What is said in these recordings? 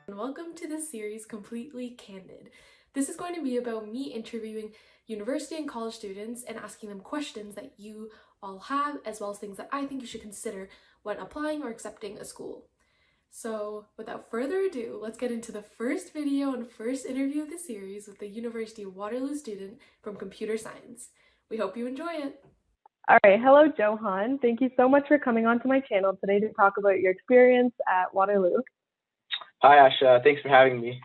And welcome to this series, Completely Candid. This is going to be about me interviewing university and college students and asking them questions that you all have, as well as things that I think you should consider when applying or accepting a school. So without further ado, let's get into the first video and first interview of the series with the University of Waterloo student from computer science. We hope you enjoy it. All right. Hello, Johan. Thank you so much for coming onto my channel today to talk about your experience at Waterloo. Hi, Asha. Thanks for having me.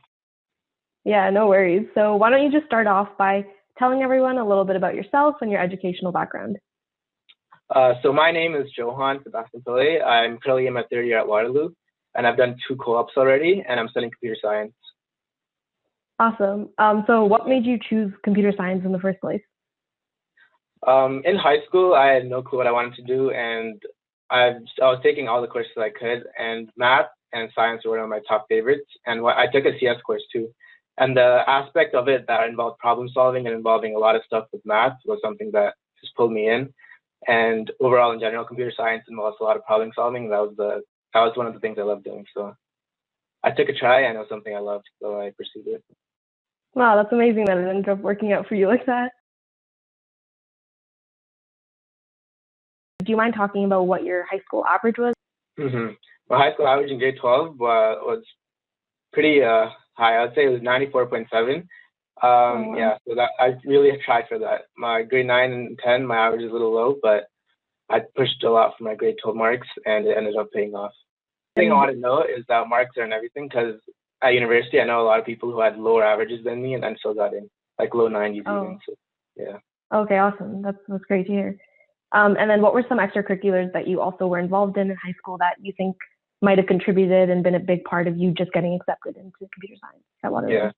Yeah, no worries. So why don't you just start off by telling everyone a little bit about yourself and your educational background? So my name is Johan Pillay. I'm currently in my third year at Waterloo, and I've done 2 co-ops already, and I'm studying computer science. Awesome. So what made you choose computer science in the first place? In high school, I had no clue what I wanted to do, and I was taking all the courses I could, and math and science were one of my top favorites. And I took a CS course too. And the aspect of it that involved problem solving and involving a lot of stuff with math was something that just pulled me in. And overall, in general, computer science involves a lot of problem solving. That was one of the things I loved doing. So I took a try, and it was something I loved, so I pursued it. Wow, that's amazing that it ended up working out for you like that. Do you mind talking about what your high school average was? My high school average in grade 12 was pretty high. I would say it was 94.7. Yeah, so that I really tried for that. My grade 9 and 10, my average is a little low, but I pushed a lot for my grade 12 marks, and it ended up paying off. The thing I want to know is that marks aren't everything, because at university, I know a lot of people who had lower averages than me, and then still got in, like low 90s even. So, yeah. Okay, awesome. That's great to hear. And then what were some extracurriculars that you also were involved in high school that you think might have contributed and been a big part of you just getting accepted into computer science at Waterloo? Yeah.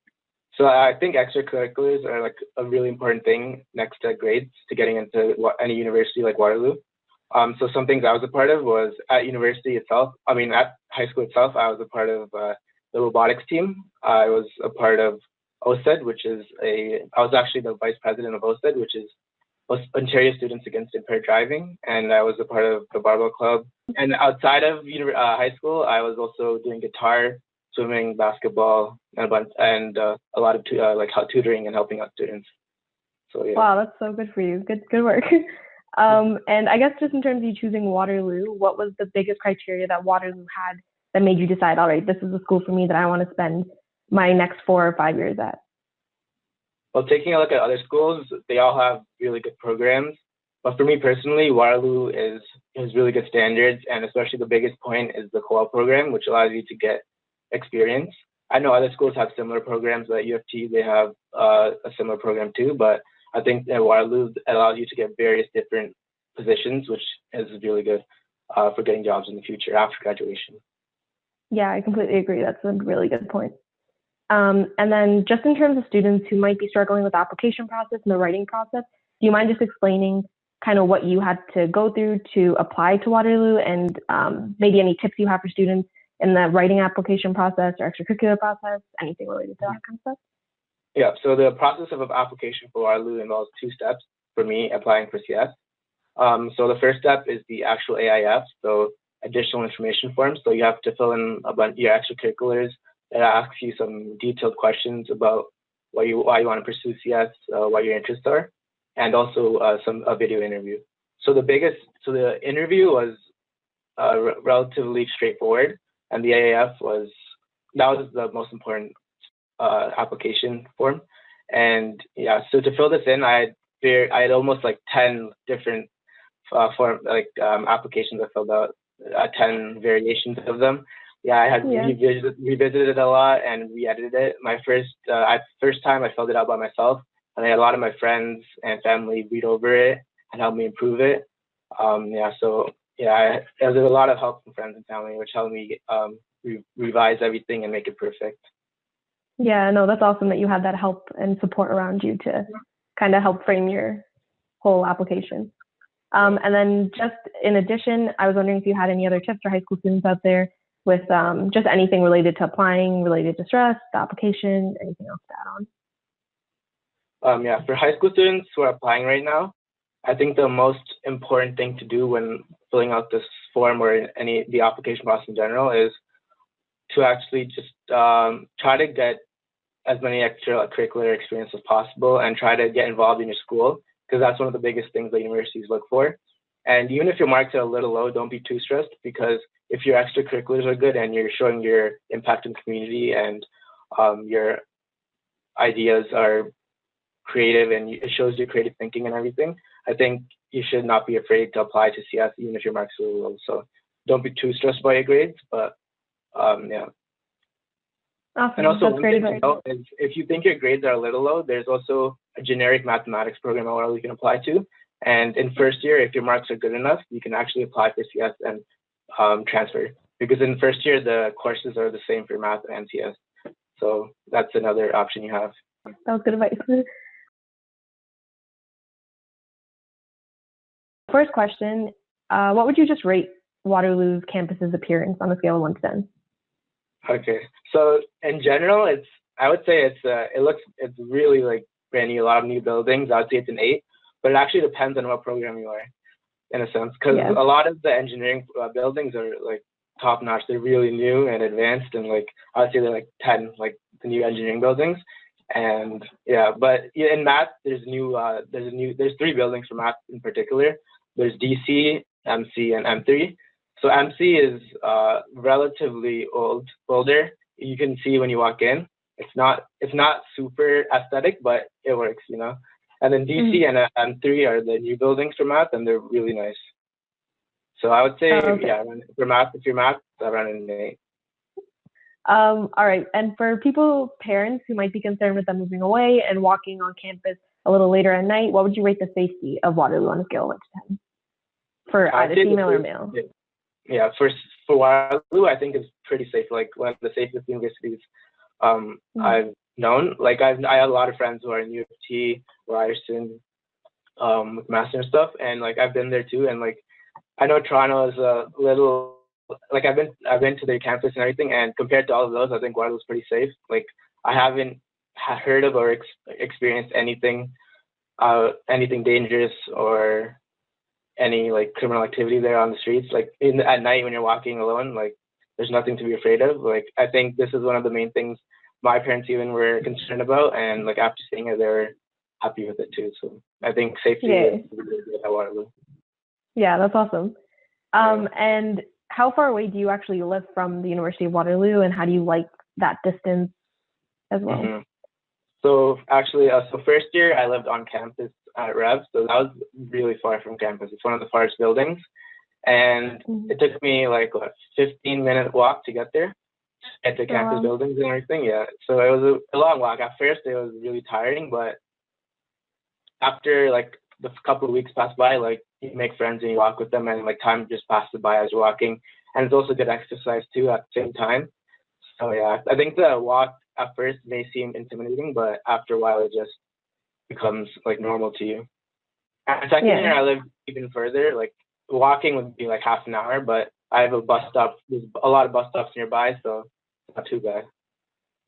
So I think extracurriculars are like a really important thing next to grades to getting into any university like Waterloo. So some things I was a part of was at university itself. At high school itself, I was a part of the robotics team. I was a part of OSED, I was actually the vice president of OSED, which is Ontario Students Against Impaired Driving, and I was a part of the barbell club. And outside of high school, I was also doing guitar, swimming, basketball, and a lot of tutoring and helping out students. So yeah. Wow, that's so good for you. Good work. And I guess just in terms of you choosing Waterloo, what was the biggest criteria that Waterloo had that made you decide, all right, this is the school for me that I want to spend my next 4 or 5 years at? Well, taking a look at other schools, they all have really good programs. But for me personally, Waterloo has really good standards, and especially the biggest point is the co-op program, which allows you to get experience. I know other schools have similar programs. At U of T, they have a similar program too, but I think at Waterloo, it allows you to get various different positions, which is really good for getting jobs in the future after graduation. Yeah, I completely agree. That's a really good point. And then just in terms of students who might be struggling with the application process and the writing process, do you mind just explaining kind of what you had to go through to apply to Waterloo, and maybe any tips you have for students in the writing application process or extracurricular process, anything related to that kind of stuff? Yeah, so the process of application for Waterloo involves 2 steps for me applying for CS. So the first step is the actual AIF, so additional information form. So you have to fill in a bunch of your extracurriculars. It asks you some detailed questions about why you want to pursue CS, what your interests are, and also a video interview. So the interview was relatively straightforward, and the AAF was the most important application form. And yeah, so to fill this in, I had almost like 10 different applications I filled out, 10 variations of them. Yeah, I had revisited it a lot and re-edited it. My first time I filled it out by myself, and I had a lot of my friends and family read over it and help me improve it. There was a lot of help from friends and family, which helped me revise everything and make it perfect. Yeah, no, that's awesome that you had that help and support around you to kind of help frame your whole application. And then just in addition, I was wondering if you had any other tips for high school students out there with just anything related to applying, related to stress, the application, anything else to add on? For high school students who are applying right now, I think the most important thing to do when filling out this form or the application process in general is to actually just try to get as many extracurricular experience as possible and try to get involved in your school, because that's one of the biggest things that universities look for. And even if your marks are a little low, don't be too stressed, because if your extracurriculars are good and you're showing your impact in the community and your ideas are creative and it shows your creative thinking and everything, I think you should not be afraid to apply to CS even if your marks are low. So don't be too stressed by your grades, but yeah. Awesome. And also, that's great advice. Is if you think your grades are a little low, there's also a generic mathematics program you can apply to. And in first year, if your marks are good enough, you can actually apply for CS and transfer. Because in first year, the courses are the same for math and CS. So that's another option you have. That was good advice. First question, what would you just rate Waterloo's campus's appearance on a scale of 1 to 10? Okay, so in general, I would say it's really like brand new, a lot of new buildings. I would say it's an 8, but it actually depends on what program you are, in a sense, because a lot of the engineering buildings are like top notch. They're really new and advanced, and like I would say they're like 10, like the new engineering buildings. And yeah, but in math, there's 3 buildings for math in particular. There's DC, MC, and M3. So MC is relatively older. You can see when you walk in. It's not super aesthetic, but it works, you know. And then DC and M3 are the new buildings for math, and they're really nice. So I would say, if you're math, around an 8. All right. And for parents who might be concerned with them moving away and walking on campus a little later at night, what would you rate the safety of Waterloo on a scale of 1 to 10 for either female or male? Yeah, for Waterloo, I think it's pretty safe. Like one of the safest universities I've known. Like I have a lot of friends who are in U of T, Ryerson, McMaster and stuff, and like I've been there too. And like I know Toronto is a little, like I've been to their campus and everything, and compared to all of those, I think Waterloo's pretty safe. Like I haven't heard of or experienced anything dangerous or any like criminal activity there on the streets. Like at night when you're walking alone, like there's nothing to be afraid of. Like I think this is one of the main things my parents even were concerned about, and like after seeing it, they were happy with it too. So I think safety is really good at Waterloo. Yeah, that's awesome. And how far away do you actually live from the University of Waterloo, and how do you like that distance as well? Mm-hmm. So actually, first year I lived on campus at Rev, so that was really far from campus. It's one of the farthest buildings, and it took me like 15-minute walk to get there, at the campus buildings and everything. Yeah, so it was a long walk. At first, it was really tiring, but after like the couple of weeks pass by, like you make friends and you walk with them, and like time just passes by as you're walking, and it's also good exercise too at the same time. So yeah, I think the walk at first may seem intimidating, but after a while it just becomes like normal to you. And second year I lived even further. Like walking would be like half an hour, but I have a bus stop. There's a lot of bus stops nearby, so it's not too bad.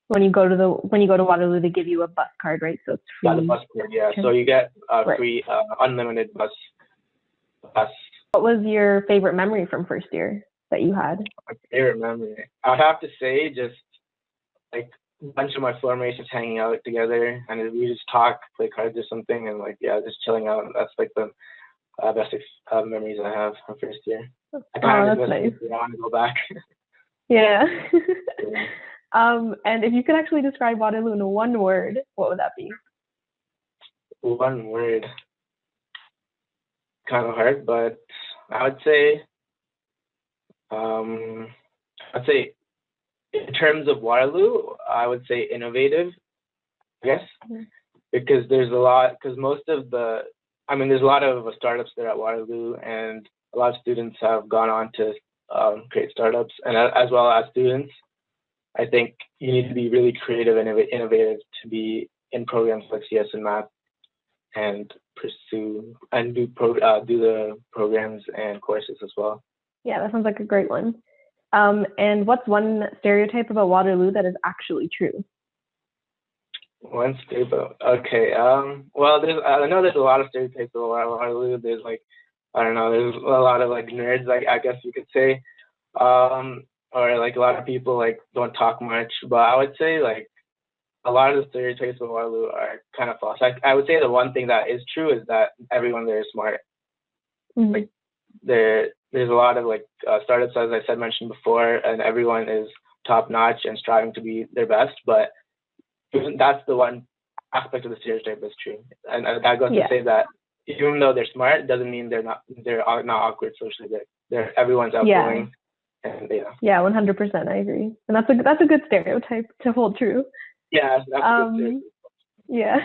When you go to Waterloo, they give you a bus card, right? So it's free. Yeah, the bus card. Yeah, so you get free, unlimited bus. What was your favorite memory from first year that you had? My favorite memory, I'd have to say, just like a bunch of my floor mates just hanging out together, and we just talk, play cards or something, and like just chilling out. That's like the best memories I have from first year. I kind of nice. want to go back. Yeah. And if you could actually describe Waterloo in one word, what would that be? One word. Kind of hard, but I would say, in terms of Waterloo, I would say innovative, I guess, because there's a lot of startups there at Waterloo, and a lot of students have gone on to create startups, and as well as students, I think you need to be really creative and innovative to be in programs like CS and math, and pursue and do the programs and courses as well. Yeah, that sounds like a great one. And what's one stereotype about Waterloo that is actually true? One stereotype. Okay. Well, I know there's a lot of stereotypes about Waterloo. There's like, I don't know, there's a lot of like nerds, like I guess you could say. or like a lot of people like don't talk much. But I would say like a lot of the stereotypes of Waterloo are kind of false. I would say the one thing that is true is that everyone there is smart. Mm-hmm. Like there's a lot of like startups, as I said mentioned before, and everyone is top notch and striving to be their best. But that's the one aspect of the stereotype that's true, and that goes to say that even though they're smart, it doesn't mean they're not awkward socially. Everyone's outgoing. And, 100%. I agree, and that's a good stereotype to hold true. Yeah, that's a good stereotype. Yeah.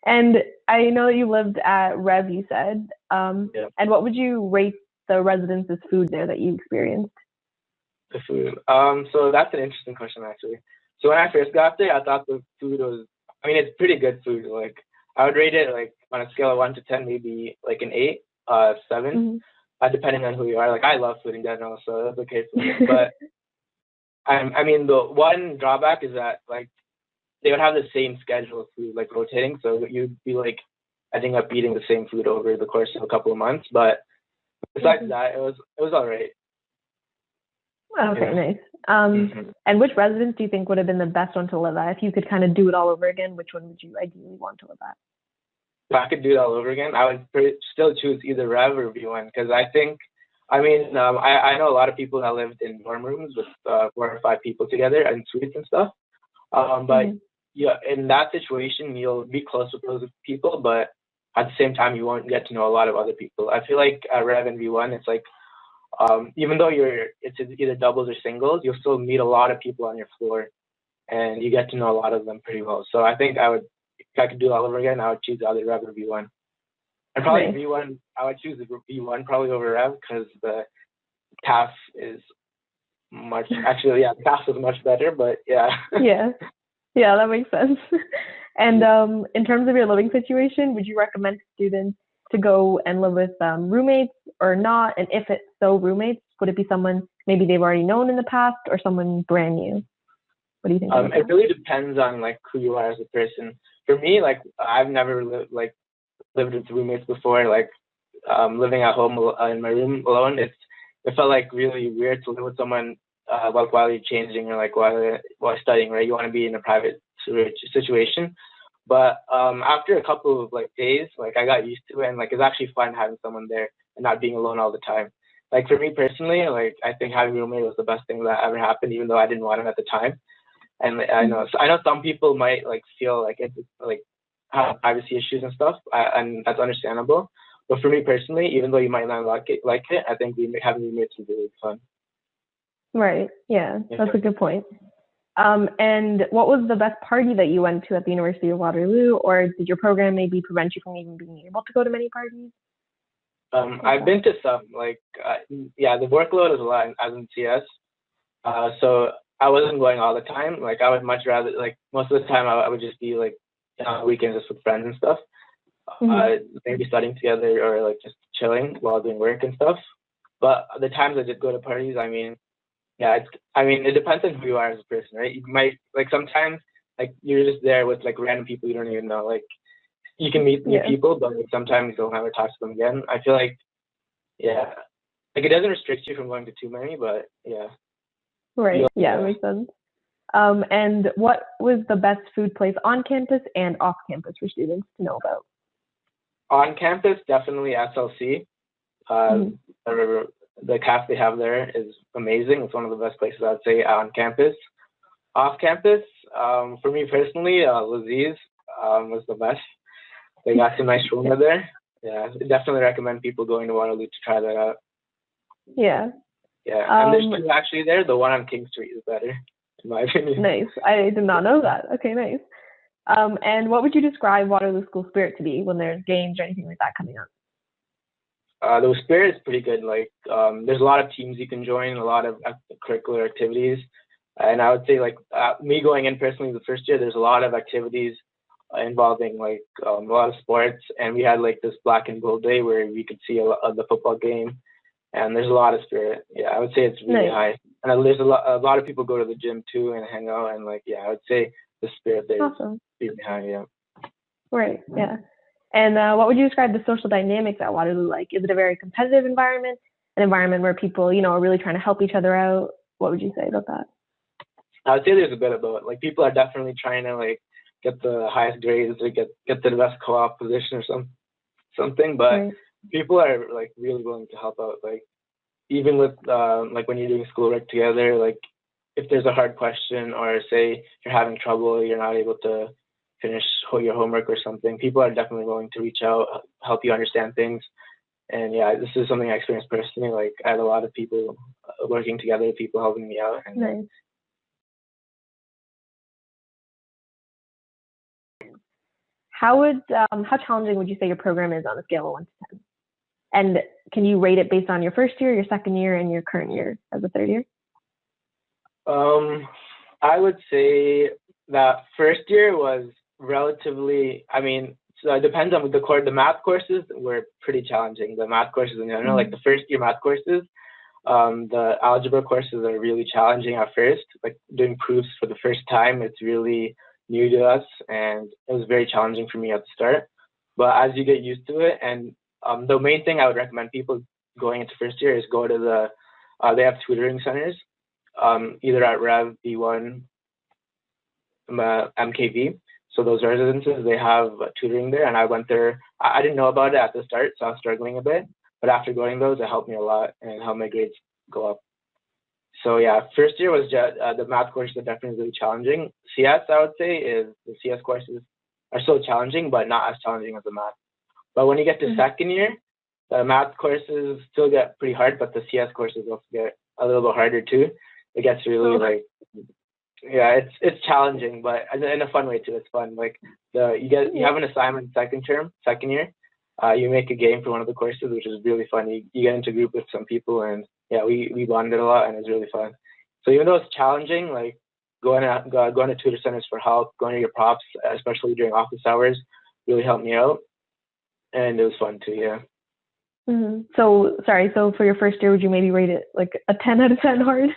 And I know that you lived at Rev, you said. And what would you rate the residents' food there that you experienced? The food. So that's an interesting question, actually. So when I first got there, I thought the food was, I mean, it's pretty good food. Like, I would rate it like on a scale of 1 to 10, maybe like an 8, 7, depending on who you are. Like, I love food in general, so that's okay for me. But I mean, the one drawback is that like they would have the same schedule of food, like rotating. So you'd be like, I think up eating the same food over the course of a couple of months. But besides that, it was all right. Okay, nice. And which residence do you think would have been the best one to live at? If you could kind of do it all over again, which one would you ideally want to live at? If I could do it all over again, I would still choose either Rev or V1, because I think, I mean, I know a lot of people that lived in dorm rooms with 4 or 5 people together and suites and stuff. But yeah, in that situation, you'll be close with those people, but at the same time, you won't get to know a lot of other people. I feel like at Rev and V1, it's like, even though it's either doubles or singles, you'll still meet a lot of people on your floor, and you get to know a lot of them pretty well. So I think if I could do it all over again, I would choose either Rev or V1. And probably V1, I would choose V1 probably over Rev, because the TAF is much, actually, yeah, the TAF is much better, but yeah. Yeah, that makes sense. And in terms of your living situation, would you recommend students to go and live with roommates or not? And if it's so roommates, would it be someone maybe they've already known in the past or someone brand new? What do you think? It really depends on like who you are as a person. For me, like I've never lived with roommates before. Like living at home in my room alone, it felt like really weird to live with someone while you're changing or like while studying, right? You want to be in a private situation. But after a couple of like days, like I got used to it, and like it's actually fun having someone there and not being alone all the time. Like for me personally, like I think having a roommate was the best thing that ever happened, even though I didn't want him at the time. And I know some people might like feel like it's like have privacy issues and stuff, and that's understandable. But for me personally, even though you might not like it, I think having roommates is really fun. Right. Yeah, that's a good point. And what was the best party that you went to at the University of Waterloo, or did your program maybe prevent you from even being able to go to many parties? I've been to some, like, the workload is a lot as in CS. So I wasn't going all the time. Like, I would much rather, like, most of the time I would just be, like, on weekends just with friends and stuff. Maybe studying together or, like, just chilling while doing work and stuff. But the times I did go to parties, I mean, it depends on who you are as a person, right? You might, like, sometimes, like, you're just there with, like, random people you don't even know. Like, you can meet new people, but like, sometimes you'll never talk to them again. I feel like, like, it doesn't restrict you from going to too many, but yeah. Right. Yeah, makes sense. And what was the best food place on campus and off campus for students to know about? On campus, definitely SLC. The cafe they have there is amazing. It's one of the best places I'd say on campus. Off campus, for me personally, Laziz was the best. They got some nice shawarma there. Yeah, definitely recommend people going to Waterloo to try that out. Yeah. Yeah, and there's two actually there. The one on King Street is better, in my opinion. Nice. I did not know that. Okay, nice. And what would you describe Waterloo School spirit to be when there's games or anything like that coming up? The spirit is pretty good. Like, there's a lot of teams you can join, a lot of curricular activities. And I would say, like, me going in personally the first year, there's a lot of activities involving, like, a lot of sports. And we had, like, this black and gold day where we could see the football game. And there's a lot of spirit. Yeah, I would say it's really high. And there's a lot of people go to the gym, too, and hang out. And, like, I would say the spirit there is really high, yeah. Right, yeah. And what would you describe the social dynamics at Waterloo like? Is it a very competitive environment, an environment where people, are really trying to help each other out? What would you say about that? I would say there's a bit of both. Like people are definitely trying to like get the highest grades or get the best co-op position or something, but Right. people are like really willing to help out. Like even with like when you're doing schoolwork together, like if there's a hard question or say you're having trouble, you're not able to finish your homework or something, people are definitely willing to reach out, help you understand things. And yeah, this is something I experienced personally. Like I had a lot of people working together, people helping me out. And Nice. How challenging would you say your program is on a scale of 1 to 10? And can you rate it based on your first year, your second year, and your current year as a third year? I would say that first year was relatively, I mean, so it depends on the math courses were pretty challenging. The math courses in general, like the first year math courses, the algebra courses are really challenging at first. Like doing proofs for the first time, it's really new to us, and it was very challenging for me at the start. But as you get used to it, and the main thing I would recommend people going into first year is go to they have tutoring centers, either at Rev, B1, MKV. So those residences, they have tutoring there, and I went there. I didn't know about it at the start, so I was struggling a bit. But after going those, it helped me a lot and helped my grades go up. So yeah, first year was just, the math courses are definitely really challenging. CS, I would say, is the CS courses are so challenging, but not as challenging as the math. But when you get to second year, the math courses still get pretty hard, but the CS courses also get a little bit harder too. It gets really like, yeah, it's challenging, but in a fun way too. It's fun. Like you have an assignment second year. You make a game for one of the courses, which is really fun. You get into a group with some people, and yeah, we bonded a lot, and it's really fun. So even though it's challenging, like going to tutor centers for help, going to your props, especially during office hours, really helped me out, and it was fun too. Yeah. So for your first year, would you maybe rate it like a 10 out of 10 hard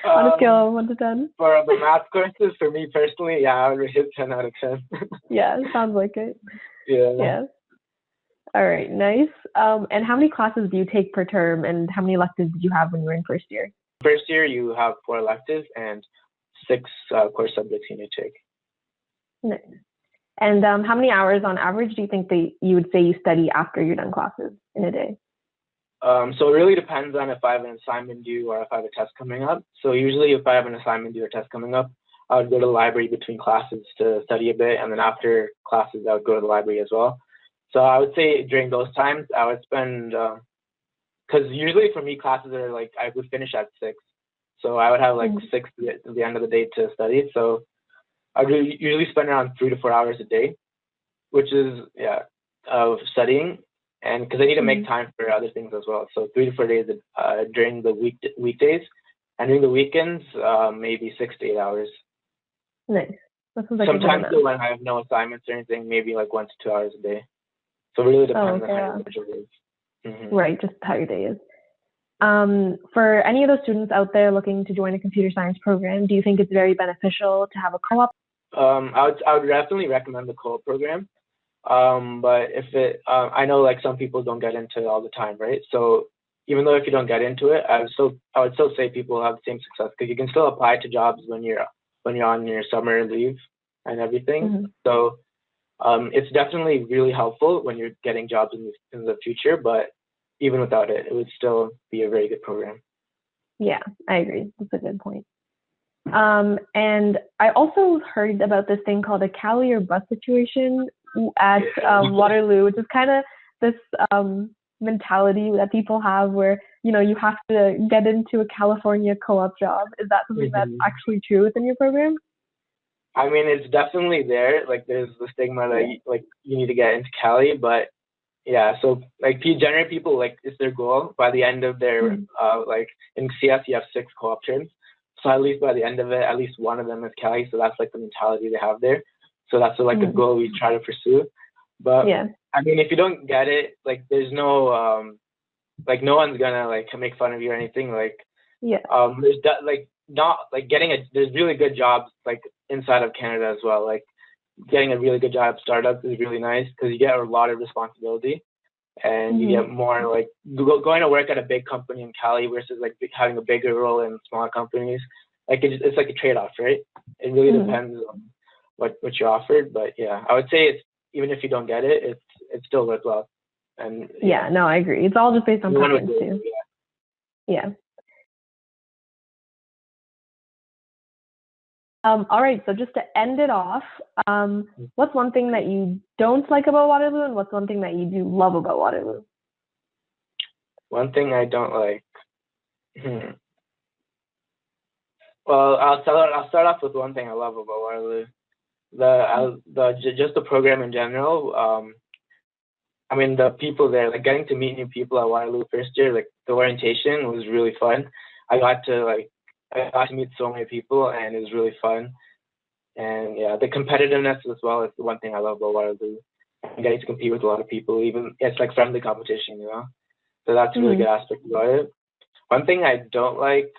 on a scale of 1 to 10? For the math courses, for me personally, yeah, I would hit 10 out of 10. Yeah, sounds like it. Yeah. All right, nice. And how many classes do you take per term, and how many electives did you have when you were in first year? First year, you have 4 electives and 6 core subjects you need to take. Nice. And how many hours on average do you think that you would say you study after you're done classes in a day? So it really depends on if I have an assignment due or if I have a test coming up. So usually if I have an assignment due or test coming up, I would go to the library between classes to study a bit, and then after classes, I would go to the library as well. So I would say during those times, I would spend, because usually for me, classes are like, I would finish at 6. So I would have like 6 at the end of the day to study. So I would usually spend around 3 to 4 hours a day, which is, of studying. And because I need to make time for other things as well. So 3 to 4 days during the weekdays, and during the weekends, maybe 6 to 8 hours. Nice. Sometimes when I have no assignments or anything, maybe like 1 to 2 hours a day. So it really depends on how your schedule is. Right, just how your day is. For any of those students out there looking to join a computer science program, do you think it's very beneficial to have a co-op? I would definitely recommend the co-op program. But if I know like some people don't get into it all the time, right? So even though if you don't get into it, I would still say people have the same success, because you can still apply to jobs when you're on your summer leave and everything. So it's definitely really helpful when you're getting jobs in the future, but even without it, it would still be a very good program. Yeah, I agree. That's a good point. And I also heard about this thing called a Cali or bus situation at Waterloo, which is kind of this mentality that people have where, you have to get into a California co-op job. Is that something that's actually true within your program? I mean, it's definitely there. Like, there's the stigma that you need to get into Cali, but yeah. So like, generally people, like, it's their goal by the end of their like in CS you have 6 co-op terms. So at least by the end of it, at least one of them is Cali. So that's like the mentality they have there. So that's like the goal we try to pursue. But I mean, if you don't get it, like, there's no like, no one's gonna like make fun of you or anything. Like, there's not like there's really good jobs like inside of Canada as well. Like, getting a really good job at startups is really nice because you get a lot of responsibility. and you get more like going to work at a big company in Cali versus like having a bigger role in smaller companies. Like it's like a trade-off, right? It really depends on what you're offered, but yeah, I would say it's, even if you don't get it, it's still worthwhile. And yeah, no, I agree. It's all just based on preference too. Yeah. All right, so just to end it off, what's one thing that you don't like about Waterloo, and what's one thing that you do love about Waterloo? One thing I don't like. Well, I'll start off with one thing I love about Waterloo. Just the program in general. I mean, the people there, like getting to meet new people at Waterloo first year, like the orientation was really fun. I got to meet so many people, and it was really fun. And yeah, the competitiveness as well is the one thing I love about Waterloo. I'm getting to compete with a lot of people, even it's like friendly competition, you know. So that's a really good aspect about it. One thing I don't like,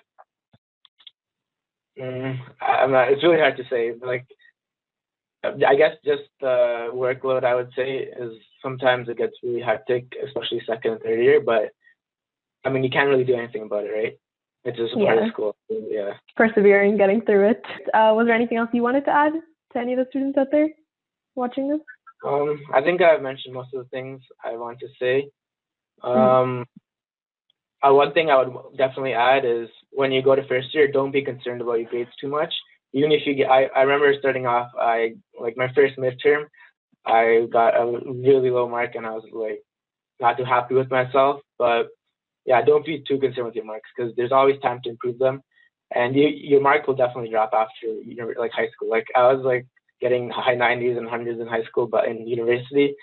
it's really hard to say. Like, I guess just the workload, I would say, is sometimes it gets really hectic, especially second and third year. But I mean, you can't really do anything about it, right? It's just a part of school. Yeah. Persevering, getting through it. Was there anything else you wanted to add to any of the students out there watching this? I think I've mentioned most of the things I want to say. One thing I would definitely add is when you go to first year, don't be concerned about your grades too much. Even if you get, I remember starting off, like my first midterm, I got a really low mark and I was like not too happy with myself. But yeah, don't be too concerned with your marks because there's always time to improve them. And your mark will definitely drop after like high school. Like I was like getting high 90s and 100s in high school, but in university,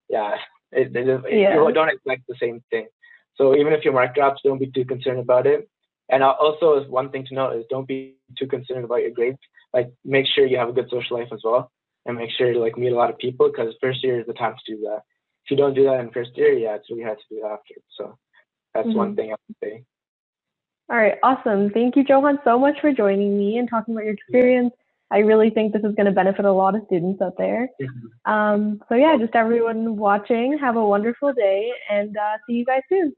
you don't expect the same thing. So even if your mark drops, don't be too concerned about it. And also, one thing to note is don't be too concerned about your grades. Like, make sure you have a good social life as well, and make sure to like meet a lot of people because first year is the time to do that. If you don't do that in first year, yeah, it's really hard to do that after. So that's one thing I would say. All right, awesome. Thank you, Johan, so much for joining me and talking about your experience. I really think this is going to benefit a lot of students out there. So yeah, just everyone watching, have a wonderful day, and see you guys soon.